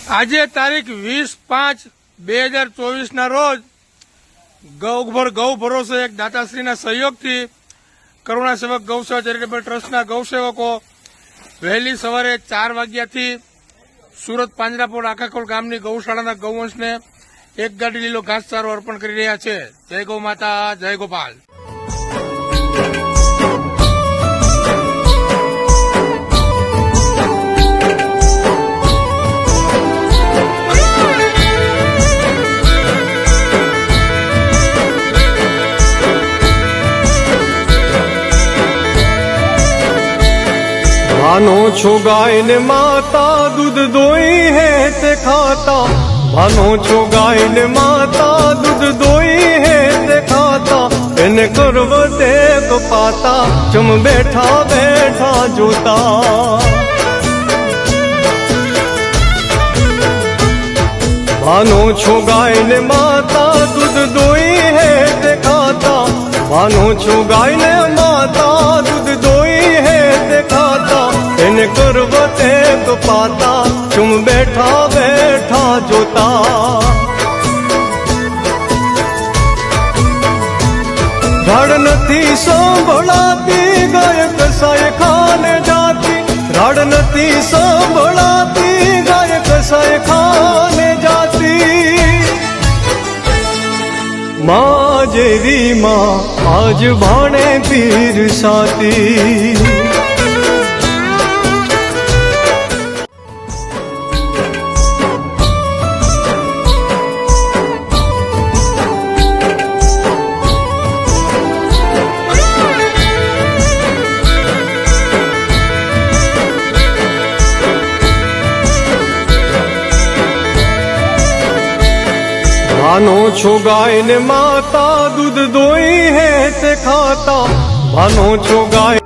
આજે તારીખ 20/5/2024 ના રોજ ગૌ ભરોસે એક દાતાશ્રીના સહયોગથી કરુણા સેવક ગૌસેવા ચેરિટેબલ ટ્રસ્ટના ગૌસેવકો વહેલી સવારે 4 વાગ્યાથી સુરત પાંજરાપોળ આખાખોલ ગામની ગૌશાળાના ગૌવંશને એક ગાડી લીલો ઘાસચારો અર્પણ કરી રહ્યા છે। જય ગૌ માતા, જય ગોપાલ। भानो छो गाय ने माता दूध दोई है ते खाता। भानो छो गाय ने माता दूध दोई है ते खाता। इन करव देख पाता चम बैठा बैठा जोता। भानो छो गाय ने माता दूध दोई है ते खाता। भानो छो गाय ने माता दूध दोई है ते खाता। इन करवते को पाता चुम बैठा बैठा जोता। राड नथी संभळाती गाय कसाय खाने जाती। राड नथी संभळाती गाय कसाय खाने जाती। मां जेरी मां आज भाणे पीर साती। भानो छो गाय ने माता दूध दोई है ते खाता। भानो छो गाय